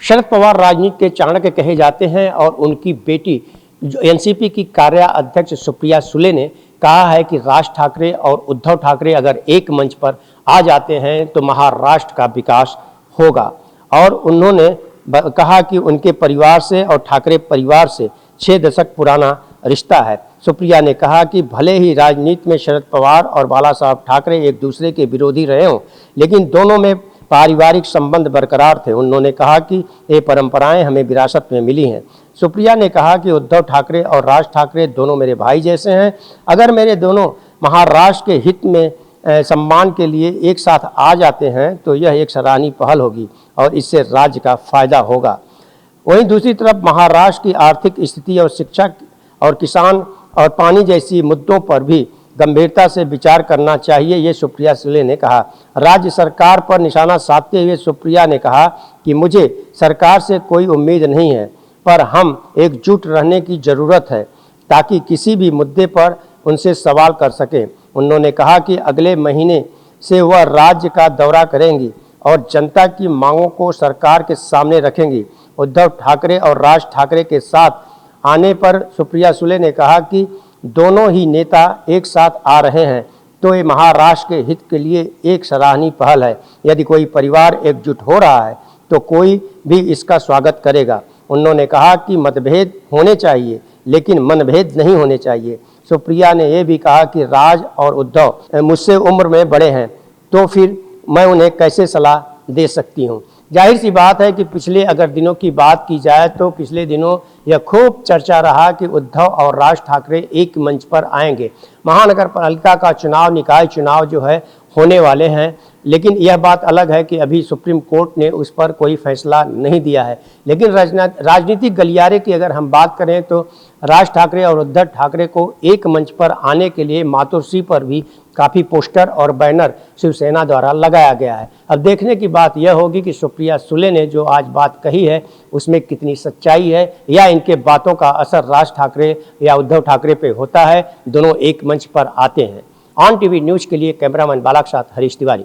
शरद पवार राजनीति के चाणक्य कहे जाते हैं और उनकी बेटी जो एनसीपी की कार्याध्यक्ष सुप्रिया सुले ने कहा है कि राज ठाकरे और उद्धव ठाकरे अगर एक मंच पर आ जाते हैं तो महाराष्ट्र का विकास होगा। और उन्होंने कहा कि उनके परिवार से और ठाकरे परिवार से 6 दशक पुराना रिश्ता है। सुप्रिया ने कहा कि भले ही राजनीति में शरद पवार और बाला साहब ठाकरे एक दूसरे के विरोधी रहे हों, लेकिन दोनों में पारिवारिक संबंध बरकरार थे। उन्होंने कहा कि ये परंपराएं हमें विरासत में मिली हैं। सुप्रिया ने कहा कि उद्धव ठाकरे और राज ठाकरे दोनों मेरे भाई जैसे हैं। अगर मेरे दोनों महाराष्ट्र के हित में सम्मान के लिए एक साथ आ जाते हैं तो यह एक सराहनीय पहल होगी और इससे राज्य का फायदा होगा। वहीं दूसरी तरफ महाराष्ट्र की आर्थिक स्थिति और शिक्षा और किसान और पानी जैसी मुद्दों पर भी गंभीरता से विचार करना चाहिए, ये सुप्रिया सुले ने कहा। राज्य सरकार पर निशाना साधते हुए सुप्रिया ने कहा कि मुझे सरकार से कोई उम्मीद नहीं है, पर हम एकजुट रहने की ज़रूरत है ताकि किसी भी मुद्दे पर उनसे सवाल कर सकें। उन्होंने कहा कि अगले महीने से वह राज्य का दौरा करेंगी और जनता की मांगों को सरकार के सामने रखेंगी। उद्धव ठाकरे और राज ठाकरे के साथ आने पर सुप्रिया सुले ने कहा कि दोनों ही नेता एक साथ आ रहे हैं तो ये महाराष्ट्र के हित के लिए एक सराहनीय पहल है। यदि कोई परिवार एकजुट हो रहा है तो कोई भी इसका स्वागत करेगा। उन्होंने कहा कि मतभेद होने चाहिए लेकिन मनभेद नहीं होने चाहिए। सुप्रिया ने यह भी कहा कि राज और उद्धव मुझसे उम्र में बड़े हैं तो फिर मैं उन्हें कैसे सलाह दे सकती हूँ। जाहिर सी बात है कि पिछले अगर दिनों की बात की जाए तो पिछले दिनों यह खूब चर्चा रहा कि उद्धव और राज ठाकरे एक मंच पर आएंगे। महानगर पालिका का चुनाव, निकाय चुनाव जो है होने वाले हैं, लेकिन यह बात अलग है कि अभी सुप्रीम कोर्ट ने उस पर कोई फैसला नहीं दिया है। लेकिन राजनीतिक गलियारे की अगर हम बात करें तो राज ठाकरे और उद्धव ठाकरे को एक मंच पर आने के लिए मातोश्री पर भी काफ़ी पोस्टर और बैनर शिवसेना द्वारा लगाया गया है। अब देखने की बात यह होगी कि सुप्रिया सुले ने जो आज बात कही है उसमें कितनी सच्चाई है या इनके बातों का असर राज ठाकरे या उद्धव ठाकरे पे होता है। दोनों एक मंच पर आते हैं। ऑन टीवी न्यूज़ के लिए कैमरामैन बाला के साथ हरीश तिवारी।